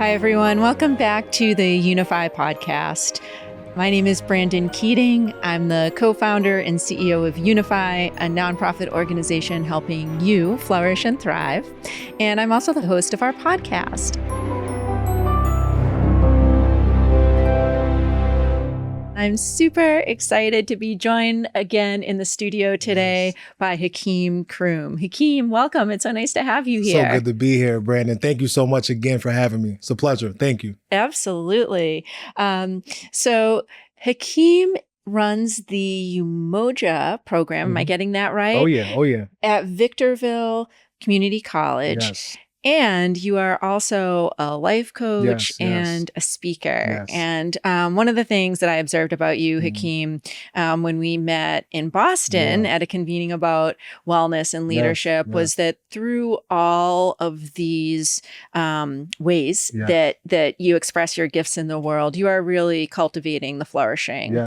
Hi, everyone. Welcome back to the YOUnify podcast. My name is Brandyn Keating. I'm the co-founder and CEO of YOUnify, a nonprofit organization helping you flourish and thrive. And I'm also the host of our podcast. I'm super excited to be joined again in the studio today by Hakeem Croom. Hakeem, welcome. It's so nice to have you here. So good to be here, Brandyn. Thank you so much again for having me. It's a pleasure. Thank you. Absolutely. So Hakeem runs the Umoja program. Am I getting that right? Oh, yeah. At Victorville Community College. Yes. And you are also a life coach Yes. and a speaker. Yes. And one of the things that I observed about you, Hakeem, when we met in Boston at a convening about wellness and leadership was that through all of these ways that you express your gifts in the world, you are really cultivating the flourishing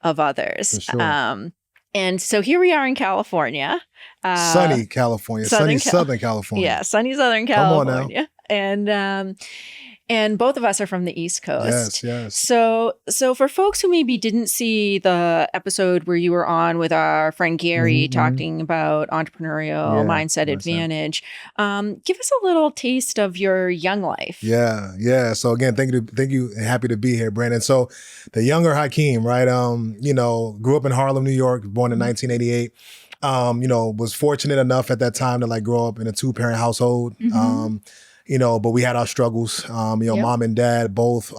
of others. For sure. And so here we are in California. Sunny California. Sunny Southern California. Yeah, sunny Southern California. Come on now. And both of us are from the East Coast. Yes. So for folks who maybe didn't see the episode where you were on with our friend Gary talking about entrepreneurial mindset advantage, give us a little taste of your young life. Yeah. So again, thank you. Happy to be here, Brandyn. So the younger Hakeem, right? Grew up in Harlem, New York, born in 1988. Was fortunate enough at that time to grow up in a 2-parent household. But we had our struggles. Mom and dad both,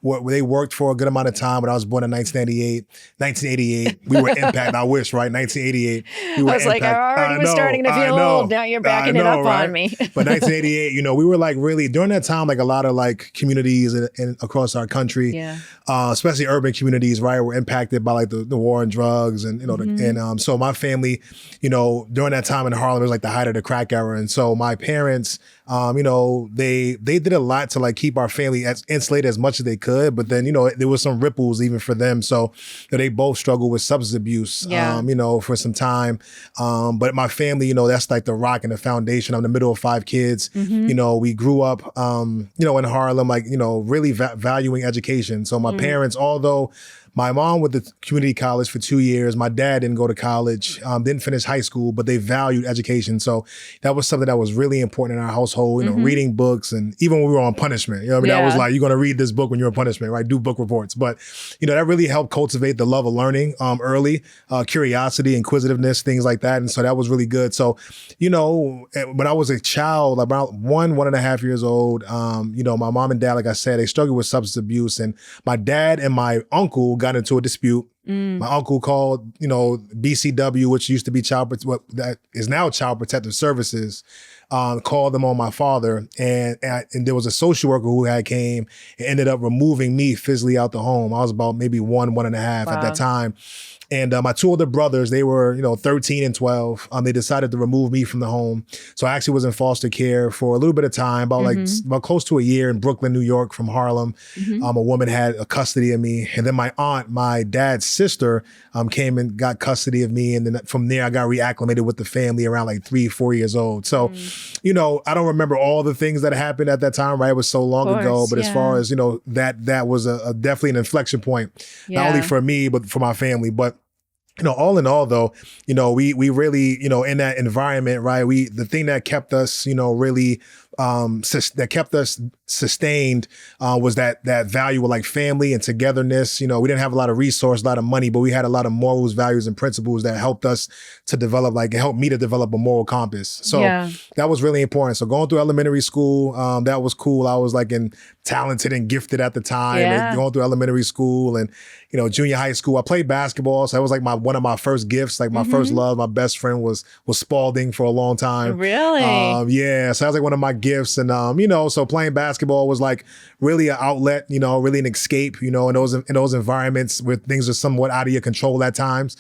they worked for a good amount of time. When I was born in 1988, we were impacted. I wish, right? 1988, we were I was like, I already was starting to feel old. Now you're backing it up on me. But 1988, we were really during that time, a lot of communities across our country, especially urban communities, right, were impacted by the war on drugs and so my family, during that time in Harlem, it was the height of the crack era, and so my parents, they did a lot to keep our family as insulated as much as they could. But then, there was some ripples even for them. So they both struggled with substance abuse, for some time. But my family, that's the rock and the foundation. I'm the middle of 5 kids. We grew up, in Harlem, really valuing education. So my parents, although my mom went to community college for 2 years. My dad didn't go to college, didn't finish high school, but they valued education. So that was something that was really important in our household, reading books. And even when we were on punishment, that was you're going to read this book when you're on punishment, right? Do book reports. But, that really helped cultivate the love of learning early, curiosity, inquisitiveness, things like that. And so that was really good. So, when I was a child, about 1.5 years old, my mom and dad, like I said, they struggled with substance abuse. And my dad and my uncle got into a dispute. My uncle called, BCW, which used to be that is now Child Protective Services, called them on my father. And there was a social worker who came and ended up removing me physically out the home. I was about maybe 1.5 at that time. And my 2 older brothers, they were, 13 and 12. They decided to remove me from the home. So I actually was in foster care for a little bit of time, about close to a year in Brooklyn, New York, from Harlem. A woman had a custody of me. And then my aunt, my dad's sister, came and got custody of me. And then from there, I got reacclimated with the family around 3-4 years old. So, I don't remember all the things that happened at that time, right? It was so long ago. But as far as, that was definitely an inflection point, not only for me, but for my family. But all in all, though, we really, in that environment, right? The thing that kept us, really, that kept us sustained was that value of family and togetherness. We didn't have a lot of resource, a lot of money, but we had a lot of morals, values, and principles that helped us to develop, helped me to develop a moral compass. So that was really important. So going through elementary school, that was cool. I was talented and gifted at the time, and going through elementary school and, junior high school. I played basketball. So that was one of my first gifts, my first love. My best friend was Spalding for a long time. Really? So that was one of my gifts. And, so playing basketball was really an outlet, really an escape, in those environments where things are somewhat out of your control at times,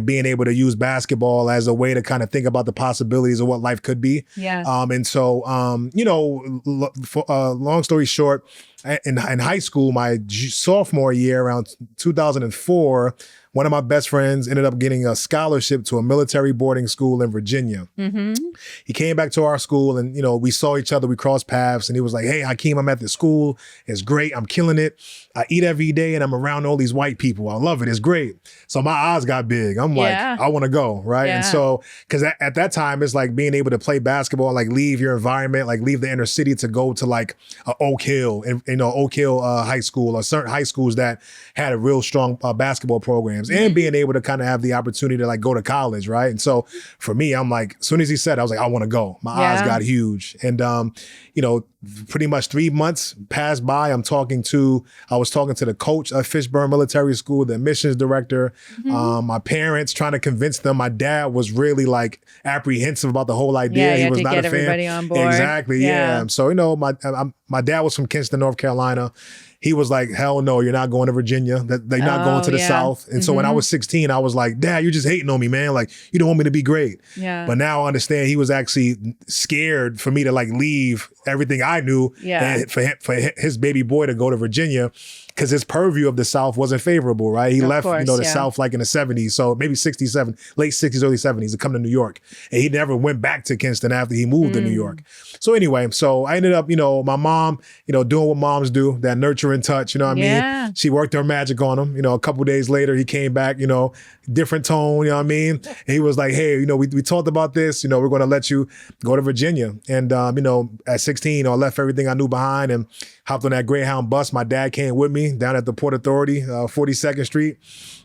being able to use basketball as a way to kind of think about the possibilities of what life could be. And so, long story short, in high school, my sophomore year, around 2004, one of my best friends ended up getting a scholarship to a military boarding school in Virginia. He came back to our school and, you know, we saw each other, we crossed paths, and he was like, hey, Hakeem, I'm at this school. It's great. I'm killing it. I eat every day and I'm around all these white people. I love it. It's great. So my eyes got big. I'm like, I want to go, right? And so, because at that time, it's like being able to play basketball and like leave your environment, like leave the inner city to go to like Oak Hill, and you know, Oak Hill High School, or certain high schools that had a real strong basketball programs, and being able to kind of have the opportunity to like go to college, right? And so for me, I'm like, as soon as he said, I was like, I want to go. My eyes got huge. And, you know, pretty much 3 months passed by. I was talking to the coach of Fishburne Military School, the admissions director, my parents, trying to convince them. My dad was really like apprehensive about the whole idea. He was not a fan. Everybody on board. Exactly. Yeah. So, you know, my dad was from Kinston, North Carolina. He was like, hell no, you're not going to Virginia. They're not going to the South. And so when I was 16, I was like, Dad, you're just hating on me, man. Like, you don't want me to be great. Yeah. But now I understand he was actually scared for me to like leave everything I knew and for his baby boy to go to Virginia, because his purview of the South wasn't favorable, right? He left, you know, the South like in the 70s. So maybe 67, late 60s, early 70s to come to New York. And he never went back to Kinston after he moved to New York. So anyway, so I ended up, you know, my mom, you know, doing what moms do, that nurturing touch, you know what I mean? She worked her magic on him. You know, a couple days later, he came back, you know, different tone, you know what I mean? And he was like, hey, you know, we talked about this, you know, we're going to let you go to Virginia. And, you know, at 16, you know, I left everything I knew behind and hopped on that Greyhound bus. My dad came with me down at the Port Authority, 42nd Street.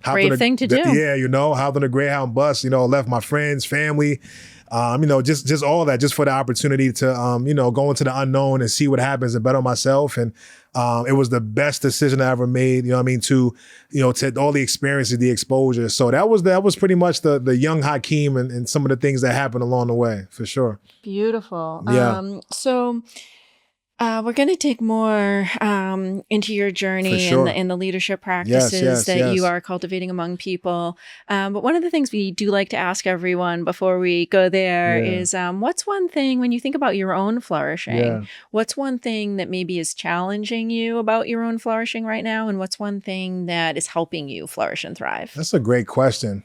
Brave thing to do. Yeah, you know, hopped on the Greyhound bus, you know, left my friends, family, you know, just all that, just for the opportunity to, you know, go into the unknown and see what happens and bet on myself. And it was the best decision I ever made, you know what I mean, to, you know, to all the experiences, the exposure. So that was pretty much the young Hakeem and some of the things that happened along the way, for sure. Beautiful. Yeah. So we're going to take more into your journey and the leadership practices that you are cultivating among people. But one of the things we do like to ask everyone before we go there is, what's one thing, when you think about your own flourishing, what's one thing that maybe is challenging you about your own flourishing right now? And what's one thing that is helping you flourish and thrive? That's a great question.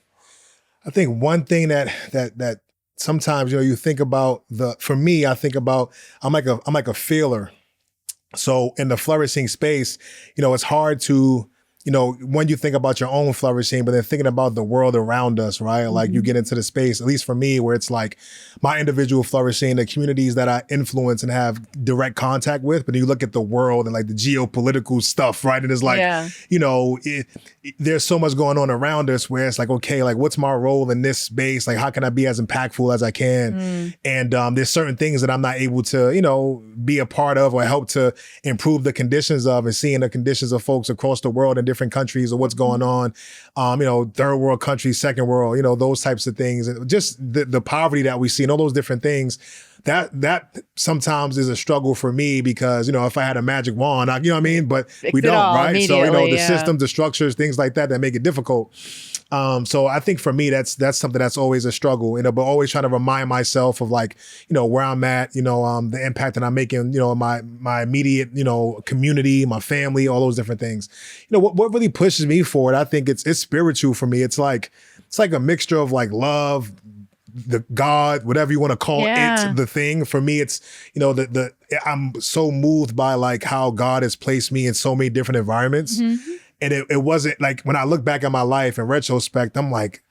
I think one thing that sometimes, you know, you think about for me, I think about, I'm like a feeler. So in the flourishing space, you know, it's hard to, you know, when you think about your own flourishing, but then thinking about the world around us, right? Like you get into the space, at least for me, where it's like my individual flourishing, the communities that I influence and have direct contact with, but then you look at the world and like the geopolitical stuff, right? And it's like, you know, there's so much going on around us where it's like, okay, like what's my role in this space? Like, how can I be as impactful as I can? And there's certain things that I'm not able to, you know, be a part of or help to improve the conditions of, and seeing the conditions of folks across the world in different countries or what's going on, you know, third world countries, second world, you know, those types of things. And just the poverty that we see and all those different things, that sometimes is a struggle for me, because, you know, if I had a magic wand, you know what I mean? But we don't, right? So, you know, the systems, the structures, things like that make it difficult. So I think for me, that's something that's always a struggle, you know, but always trying to remind myself of like, you know, where I'm at, you know, the impact that I'm making, you know, my immediate, you know, community, my family, all those different things. You know, what really pushes me forward, I think it's spiritual for me. It's like a mixture of like love, the God, whatever you want to call it, the thing. For me, it's, you know, I'm so moved by like how God has placed me in so many different environments. And it wasn't like, when I look back at my life in retrospect, I'm like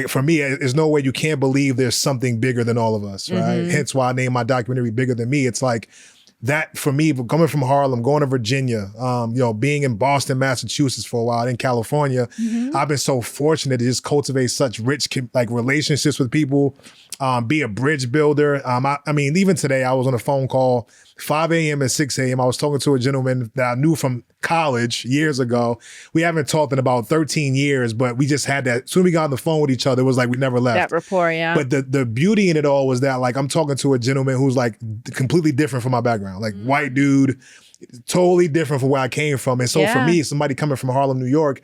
for me, there's no way you can't believe there's something bigger than all of us, right? Hence why I named my documentary Bigger Than Me. It's like that for me, coming from Harlem, going to Virginia, you know, being in Boston, Massachusetts for a while, in California, I've been so fortunate to just cultivate such rich like relationships with people, be a bridge builder. I mean, even today I was on a phone call, 5 a.m. and 6 a.m. I was talking to a gentleman that I knew from college years ago. We haven't talked in about 13 years, but we just had that. As soon as we got on the phone with each other, it was like we never left. That rapport, yeah. But the beauty in it all was that like I'm talking to a gentleman who's like completely different from my background, like white dude, totally different from where I came from. And so for me, somebody coming from Harlem, New York,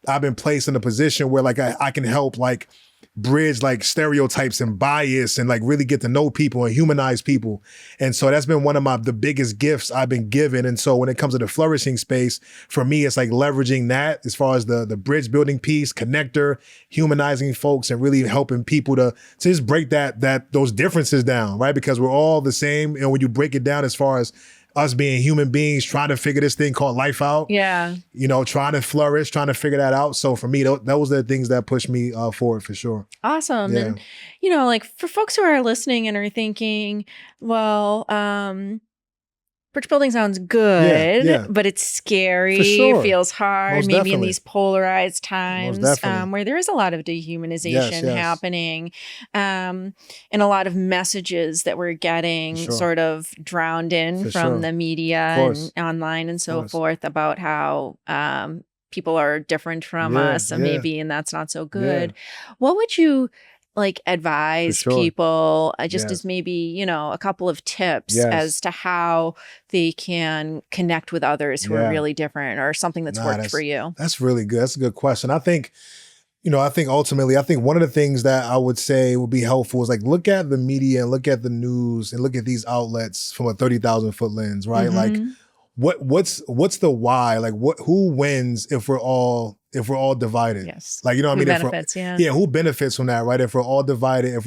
I've been placed in a position where like I can help like bridge like stereotypes and bias and like really get to know people and humanize people. And so that's been one of the biggest gifts I've been given. And so when it comes to the flourishing space, for me, it's like leveraging that as far as the bridge building piece, connector, humanizing folks and really helping people to just break those differences down, right? Because we're all the same. And when you break it down as far as us being human beings, trying to figure this thing called life out. Yeah. You know, trying to flourish, trying to figure that out. So for me, those are the things that push me forward for sure. Awesome. Yeah. And, you know, like for folks who are listening and are thinking, well, bridge building sounds good, but it's scary. For sure. It feels hard. Most maybe definitely. in these polarized times definitely. where there is a lot of dehumanization happening and a lot of messages that we're getting sort of drowned in from the media and online and so forth about how people are different from us and maybe, and that's not so good. What would you like advise people just as maybe, you know, a couple of tips as to how they can connect with others who are really different or something that's worked for you? That's really good. That's a good question. I think, you know, ultimately, I think one of the things that I would say would be helpful is like, look at the media and look at the news and look at these outlets from a 30,000 foot lens, right? Like what's the why? Like who wins if we're all divided? Yes. Like, you know what I mean? Benefits, who benefits from that, right? If we're all divided, if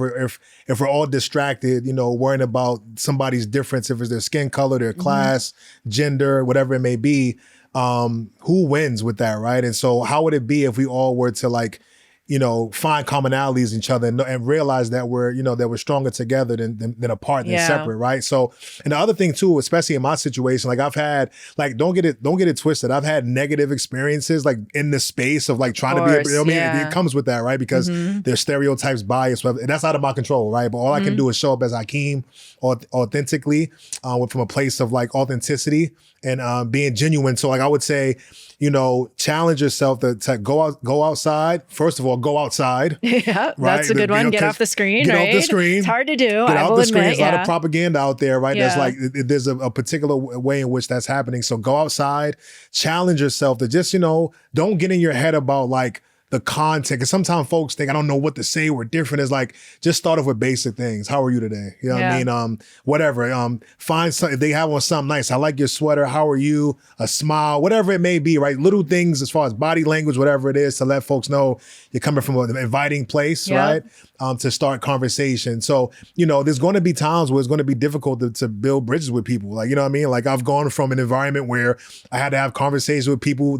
we're all distracted, you know, worrying about somebody's difference, if it's their skin color, their class, gender, whatever it may be, who wins with that, right? And so how would it be if we all were to like, you know, find commonalities in each other and realize that we're stronger together than apart, than separate, right? So, and the other thing too, especially in my situation, like I've had, like, don't get it twisted. I've had negative experiences like in the space of like trying to be, you know what I mean? It comes with that, right? Because there's stereotypes, bias, and that's out of my control, right? But all I can do is show up as Hakeem authentically, from a place of like authenticity and being genuine. So like I would say, you know, challenge yourself to go outside. First of all, go outside. Yeah, right? That's a good one. Get off the screen, get right? off the screen. It's hard to do. Get off the screen. There's a lot of propaganda out there, right? That's like, there's a particular way in which that's happening. So go outside, challenge yourself to just, you know, don't get in your head about like, the content, because sometimes folks think I don't know what to say. We're different. It's like just start off with basic things. How are you today? You know what I mean? Whatever. Find something. If they have on something nice. I like your sweater. How are you? A smile. Whatever it may be. Right. Little things as far as body language, whatever it is, to let folks know you're coming from an inviting place, right? To start conversation. So, you know, there's going to be times where it's going to be difficult to build bridges with people. Like, you know what I mean? Like I've gone from an environment where I had to have conversations with people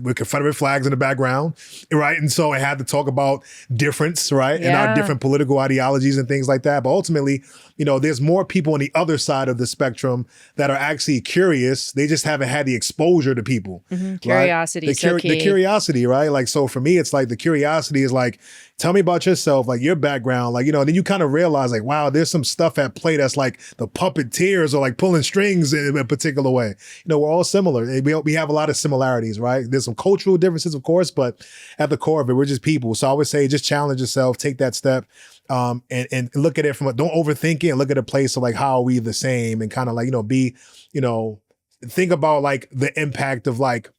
with Confederate flags in the background, right? And so I had to talk about difference, right? And our different political ideologies and things like that. But ultimately, you know, there's more people on the other side of the spectrum that are actually curious. They just haven't had the exposure to people. Right? Curiosity, the curiosity, right? Like, so for me, it's like the curiosity is like, tell me about yourself, like your background, like, you know, and then you kind of realize like, wow, there's some stuff at play that's like the puppeteers or like pulling strings in a particular way. You know, we're all similar. We have a lot of similarities, right? There's some cultural differences, of course, but at the core of it, we're just people. So I would say just challenge yourself, take that step, and look at it don't overthink it and look at a place of like, how are we the same? And kind of like, you know, think about like the impact of like,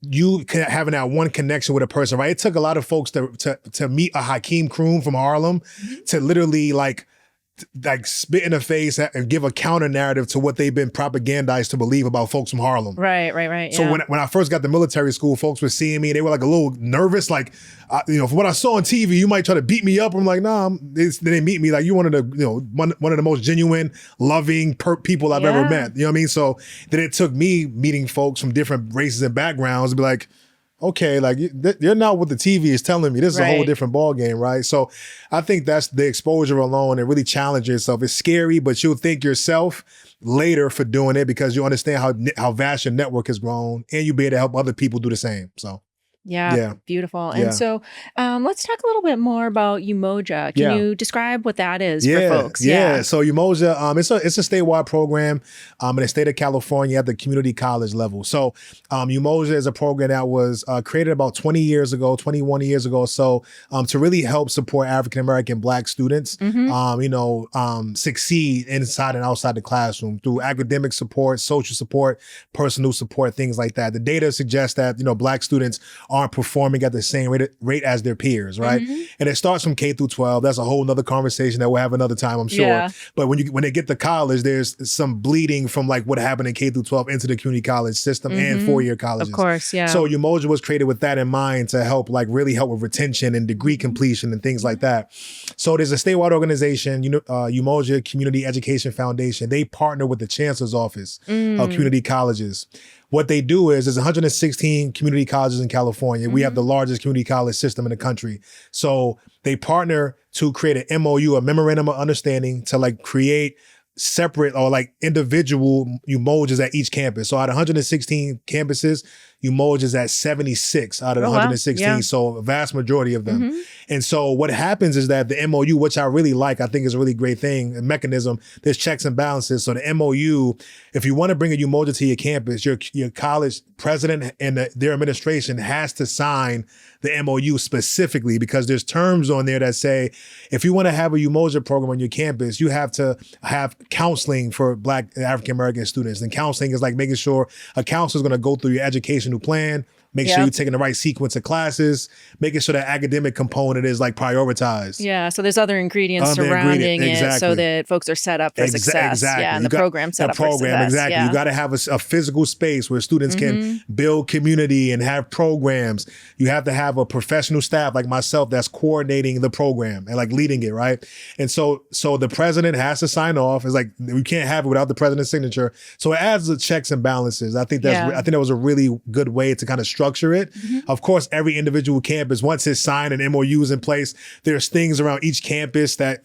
you having that one connection with a person, right? It took a lot of folks to meet a Hakeem Croom from Harlem to literally like spit in the face and give a counter narrative to what they've been propagandized to believe about folks from Harlem. Right. So when I first got to military school, folks were seeing me, they were like a little nervous, like, you know, from what I saw on TV, you might try to beat me up. I'm like, nah, they meet me like, you one of the, you know, one of the most genuine, loving people I've ever met. You know what I mean? So then it took me meeting folks from different races and backgrounds to be like, okay, like you're not what the TV is telling me. This is a whole different ball game, right? So I think that's the exposure alone and really challenge yourself. It's scary, but you'll thank yourself later for doing it because you understand how vast your network has grown and you'll be able to help other people do the same. So. Yeah, beautiful. And so let's talk a little bit more about Umoja. Can you describe what that is for folks? Yeah, so Umoja, it's a statewide program in the state of California at the community college level. So Umoja is a program that was created about 21 years ago or so, to really help support African-American Black students, succeed inside and outside the classroom through academic support, social support, personal support, things like that. The data suggests that, Black students aren't performing at the same rate as their peers, right? And it starts from K through 12. That's a whole nother conversation that we'll have another time, I'm sure. Yeah. But when they get to college, there's some bleeding from like what happened in K through 12 into the community college system and four-year colleges. Of course, yeah. So YOUmoja was created with that in mind to really help with retention and degree completion and things like that. So there's a statewide organization, YOUmoja Community Education Foundation. They partner with the Chancellor's Office of Community Colleges. What they do is there's 116 community colleges in California. We have the largest community college system in the country. So they partner to create an MOU, a memorandum of understanding, to like create separate or like individual YOUmojas at each campus. So out of 116 campuses, YOUmoja is at 76 out of 116. Wow. Yeah. So a vast majority of them. And so what happens is that the MOU, which I really like, I think is a really great thing, a mechanism, there's checks and balances. So the MOU, if you want to bring a YOUmoja to your campus, your college president and their administration has to sign the MOU specifically, because there's terms on there that say, if you want to have a YOUmoja program on your campus, you have to have counseling for Black African-American students. And counseling is like making sure a counselor is going to go through your educational plan, make sure you're taking the right sequence of classes, making sure that academic component is like prioritized. Yeah, so there's other ingredients surrounding it so that folks are set up for success. Exactly. Yeah, and the program set up for success. Exactly. Yeah. You got to have a physical space where students can build community and have programs. You have to have a professional staff like myself that's coordinating the program and like leading it, right? And so the president has to sign off. It's like we can't have it without the president's signature. So it adds the checks and balances. I think that was a really good way to kind of structure it. Of course, every individual campus, once it's signed and MOU is in place, there's things around each campus that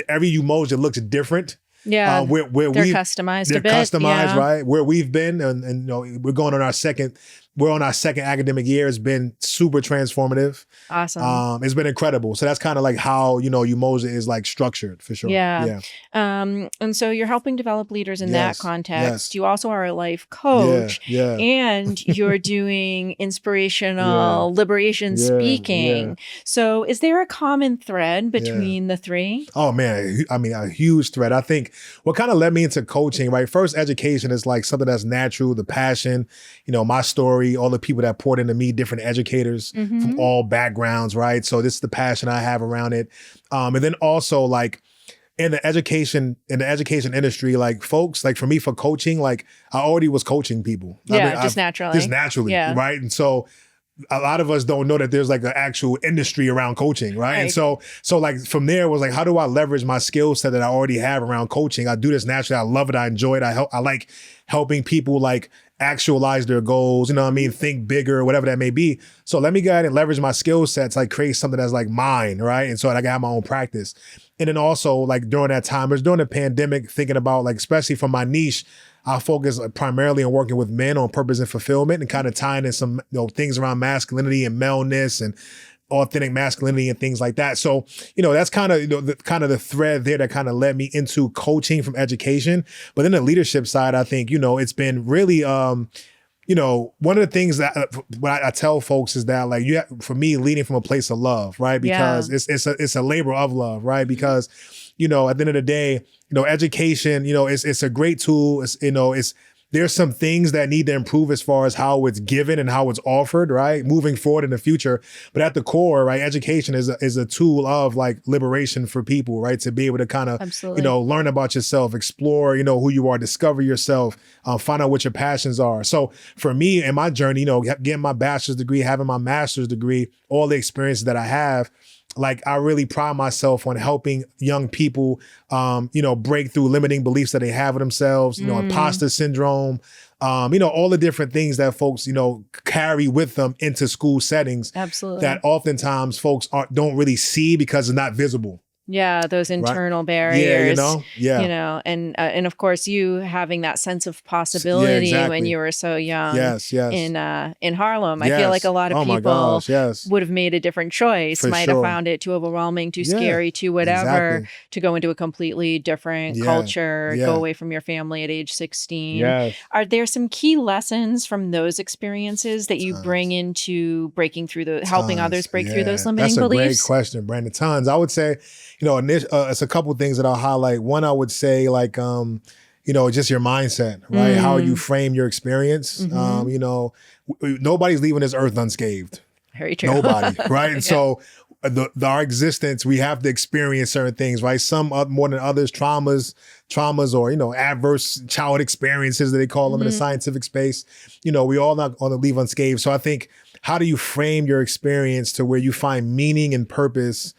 every YOUmoja looks different. Yeah, where they're customized a bit. They're customized, right? Where we've been, and we're going on our second academic year. It's been super transformative. Awesome. It's been incredible. So that's kind of like how, YOUmoja is like structured for sure. Yeah. And so you're helping develop leaders in that context. You also are a life coach and you're doing inspirational liberation speaking. So is there a common thread between the three? Oh man, I mean, a huge thread. I think what kind of led me into coaching, right? First, education is like something that's natural, the passion, my story, all the people that poured into me, different educators from all backgrounds, right? So this is the passion I have around it. And then also like in the education industry, like folks, like for me, for coaching, like I already was coaching people. Just naturally, right? And so a lot of us don't know that there's like an actual industry around coaching, right? And so like from there was like, how do I leverage my skill set that I already have around coaching? I do this naturally. I love it. I enjoy it. I like helping people like actualize their goals, think bigger, whatever that may be. So let me go ahead and leverage my skill sets, like create something that's like mine, right? And so I got my own practice. And then also like during that time, it was during the pandemic, thinking about like, especially for my niche, I focus primarily on working with men on purpose and fulfillment and kind of tying in some things around masculinity and maleness and authentic masculinity and things like that. So, that's kind of the thread there that kind of led me into coaching from education. But then the leadership side, I think, it's been really, one of the things that what I tell folks is that like for me, leading from a place of love, right? Because it's a labor of love, right? Because at the end of the day, education, it's a great tool. There's some things that need to improve as far as how it's given and how it's offered, right? Moving forward in the future. But at the core, right, education is a tool of like liberation for people, right? To be able to kind of, learn about yourself, explore, who you are, discover yourself, find out what your passions are. So for me in my journey, getting my bachelor's degree, having my master's degree, all the experiences that I have, like I really pride myself on helping young people, break through limiting beliefs that they have of themselves, imposter syndrome, all the different things that folks, carry with them into school settings. Absolutely. That oftentimes folks don't really see because it's not visible. Yeah, those internal barriers. Yeah, and of course you having that sense of possibility when you were so young. Yes. In Harlem, I feel like a lot of people would have made a different choice. Might have found it too overwhelming, too scary, too whatever, to go into a completely different culture, go away from your family at age 16. Yes. Are there some key lessons from those experiences that you bring into breaking through helping others break through those limiting beliefs? That's a great question, Brandon. Tons. I would say, it's a couple of things that I'll highlight. One, I would say like, just your mindset, right? How you frame your experience. Nobody's leaving this earth unscathed. Very true. Nobody, right? And so our existence, we have to experience certain things, right? Some more than others, traumas or, adverse childhood experiences that they call them in the scientific space. We all not going to leave unscathed. So I think, how do you frame your experience to where you find meaning and purpose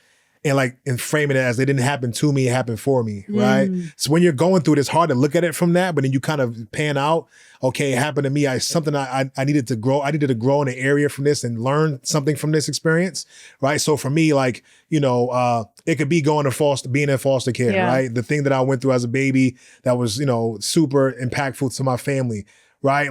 and frame it as it didn't happen to me, it happened for me, right? So when you're going through it, it's hard to look at it from that, but then you kind of pan out, okay, it happened to me. I needed to grow. I needed to grow in an area from this and learn something from this experience, right? So for me, it could be being in foster care, right? The thing that I went through as a baby that was, super impactful to my family, right?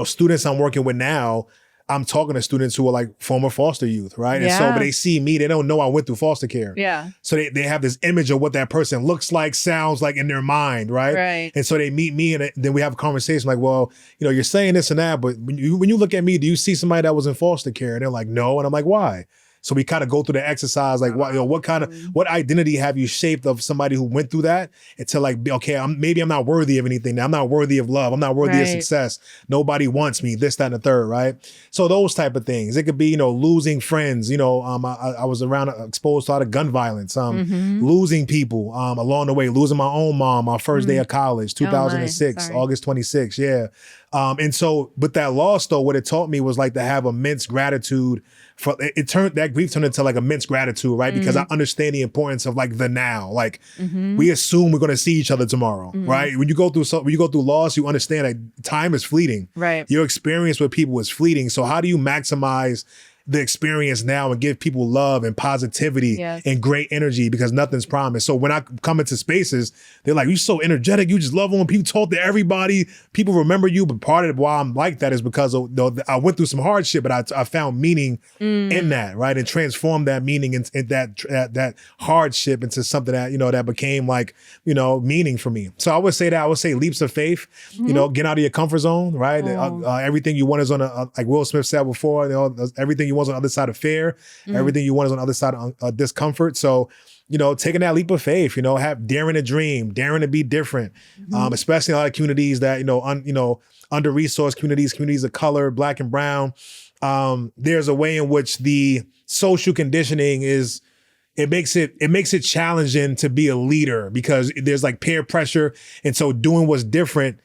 Students I'm working with now, I'm talking to students who are like former foster youth, right? And so, but they see me, they don't know I went through foster care. Yeah. So they have this image of what that person looks like, sounds like in their mind, right? Right. And so they meet me and then we have a conversation like, well, you're saying this and that, but when you look at me, do you see somebody that was in foster care? And they're like, no. And I'm like, why? So we kind of go through the exercise, like what identity have you shaped of somebody who went through that, until okay, maybe I'm not worthy of anything. I'm not worthy of love. I'm not worthy of success. Nobody wants me, this, that, and the third, right? So those type of things. It could be, losing friends. I was exposed to a lot of gun violence, losing people along the way, losing my own mom, my first day of college, 2006, August 26th. Yeah. And so, but that loss though, what it taught me was to have immense gratitude for it. That grief turned into immense gratitude, right? Because I understand the importance of the now. We assume we're going to see each other tomorrow, right? When you go through loss, you understand that time is fleeting. Right. Your experience with people is fleeting. So how do you maximize the experience now and give people love and positivity and great energy, because nothing's promised. So when I come into spaces, they're like, you're so energetic. You just love when people talk to everybody. People remember you. But part of why I'm like that is because I went through some hardship, but I found meaning in that, right? And transformed that meaning in that hardship into something that, that became meaning for me. So I would say leaps of faith, get out of your comfort zone, right? Everything you want is on like Will Smith said before, everything you want is on the other side of fear. Everything you want is on the other side of discomfort. So, taking that leap of faith, have daring to dream, daring to be different, especially in a lot of communities that, under-resourced communities of color, Black and brown. There's a way in which the social conditioning it makes it challenging to be a leader, because there's peer pressure. And so doing what's different,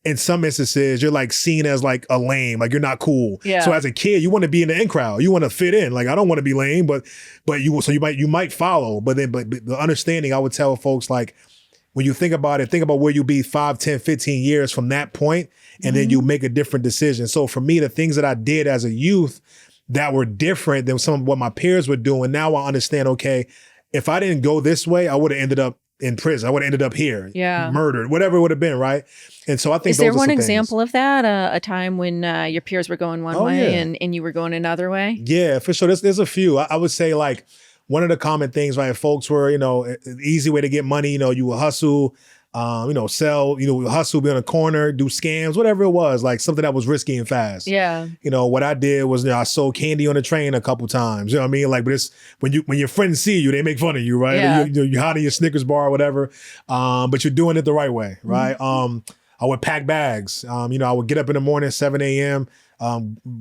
in some instances, you're seen as a lame, you're not cool. Yeah. So as a kid, you want to be in the in crowd. You want to fit in. I don't want to be lame, but you might follow. But the understanding, I would tell folks, when you think about it, think about where you'll be 5, 10, 15 years from that point, and then you make a different decision. So for me, the things that I did as a youth that were different than some of what my peers were doing, now I understand, okay, if I didn't go this way, I would have ended up in prison. I would have ended up here, murdered, whatever it would have been, right? And so I think is there one example of that? A time when your peers were going one way and you were going another way? Yeah, for sure. There's a few. I would say one of the common things, right? Folks were, an easy way to get money. You would hustle, sell, hustle, be on a corner, do scams, whatever it was, something that was risky and fast. Yeah. What I did was, I sold candy on the train a couple times. You know what I mean? But it's when your friends see you, they make fun of you, right? Yeah. You're hiding your Snickers bar or whatever, but you're doing it the right way, right? I would pack bags. I would get up in the morning, 7 a.m.,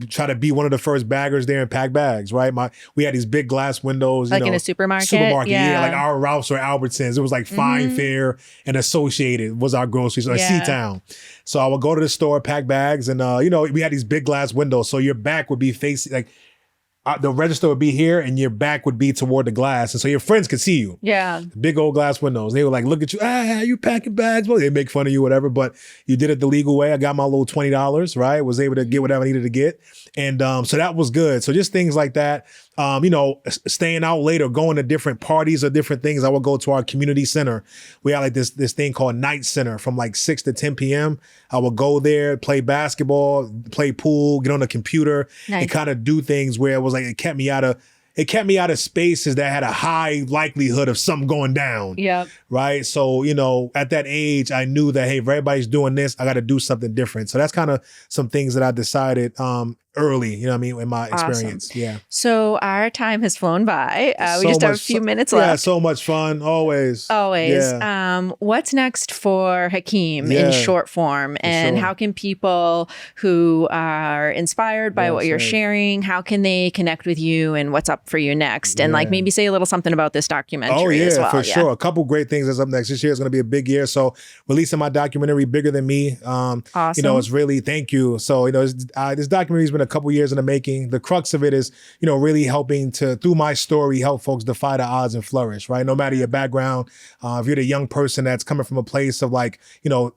try to be one of the first baggers there and pack bags, right? We had these big glass windows. In a supermarket? Yeah. Like our Ralph's or Albertsons. It was Fine Fare and Associated was our grocery store, C-Town. So I would go to the store, pack bags, and we had these big glass windows. So your back would be facing, the register would be here and your back would be toward the glass. And so your friends could see you. Yeah. Big old glass windows. They were look at you. You packing bags. Well, they make fun of you, whatever. But you did it the legal way. I got my little $20, right? Was able to get whatever I needed to get. And so that was good. So just things like that. Staying out later, going to different parties or different things. I would go to our community center. We had this thing called Night Center from 6 to 10 p.m. I would go there, play basketball, play pool, get on the computer, and kind of do things where it was it kept me out of spaces that had a high likelihood of something going down. Yeah. Right. So, at that age, I knew that, hey, if everybody's doing this, I got to do something different. So that's kind of some things that I decided early, you know what I mean, in my Awesome. experience. Yeah. So our time has flown by. We So just have a much few fu- minutes Yeah, left. so much fun. Always. Yeah. What's next for Hakeem in Yeah. short form? And sure. how can people who are inspired by what you're Yes. sharing, how can they connect with you and what's up for you next? And like Yeah. maybe say a little something about this documentary Oh yeah, as well. for sure. A couple great things that's up next. This year is going to be a big year. So releasing my documentary, Bigger Than Me. Awesome. You know, it's really, thank you. So, you know, this documentary has been a couple years in the making. The crux of it is, you know, really helping to, through my story, help folks defy the odds and flourish, right? No matter your background, if you're the young person that's coming from a place of like, you know,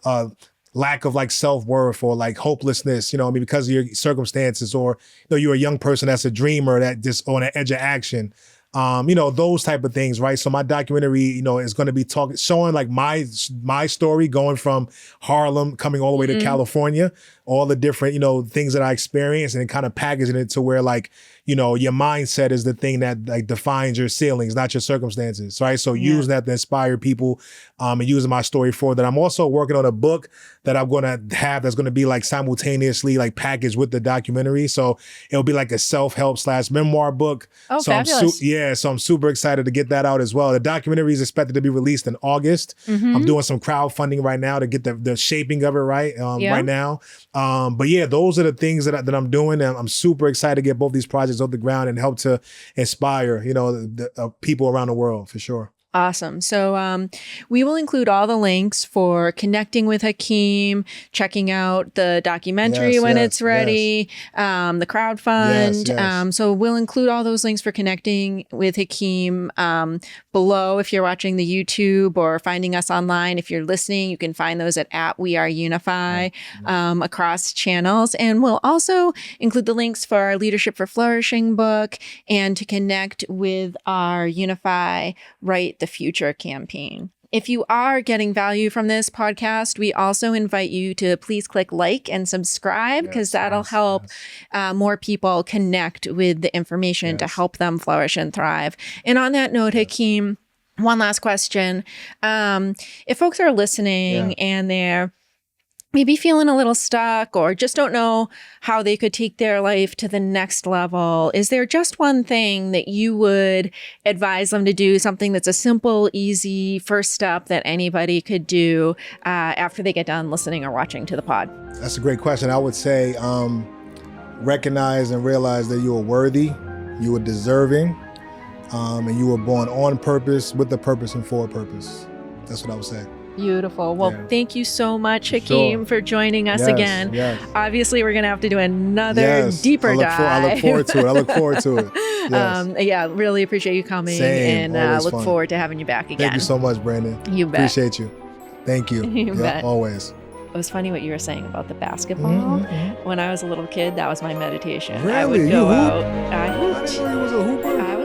lack of like self-worth or like hopelessness, you know, I mean, because of your circumstances, or, you know, you're a young person that's a dreamer that just on the edge of action. You know, those type of things, right? So my documentary, you know, is going to be showing like my story going from Harlem, coming all the way to California, all the different, you know, things that I experienced, and kind of packaging it to where like, you know, your mindset is the thing that like defines your ceilings, not your circumstances, right? So using that to inspire people, and using my story for that. I'm also working on a book that I'm going to have that's going to be like simultaneously like packaged with the documentary. So it'll be like a self-help / memoir book. Oh, so fabulous. So I'm super excited to get that out as well. The documentary is expected to be released in August. I'm doing some crowdfunding right now to get the shaping of it right right now. But yeah, those are the things that I'm doing. And I'm super excited to get both these projects off the ground and help to inspire, you know, the people around the world for sure. Awesome. So we will include all the links for connecting with Hakeem, checking out the documentary when it's ready, the crowdfund. So we'll include all those links for connecting with Hakeem below. If you're watching the YouTube or finding us online, if you're listening, you can find those at YOUnify across channels. And we'll also include the links for our Leadership for Flourishing book and to connect with our Unify Right the Future campaign. If you are getting value from this podcast, we also invite you to please click like and subscribe, because that'll help more people connect with the information to help them flourish and thrive. And on that note, Hakeem, one last question. If folks are listening and they're maybe feeling a little stuck or just don't know how they could take their life to the next level, is there just one thing that you would advise them to do, something that's a simple, easy first step that anybody could do after they get done listening or watching to the pod? That's a great question. I would say recognize and realize that you are worthy, you are deserving, and you were born on purpose, with a purpose, and for a purpose. That's what I would say. Beautiful. Well, thank you so much, Hakeem, for joining us again. Obviously, we're going to have to do another deeper dive. I look forward to it. Really appreciate you coming. Same. And look forward to having you back again. Thank you so much, Brandon. You bet. Appreciate you. Thank you. You bet. Always. It was funny what you were saying about the basketball. When I was a little kid, that was my meditation. Really? I would go out. I didn't know he was a hooper.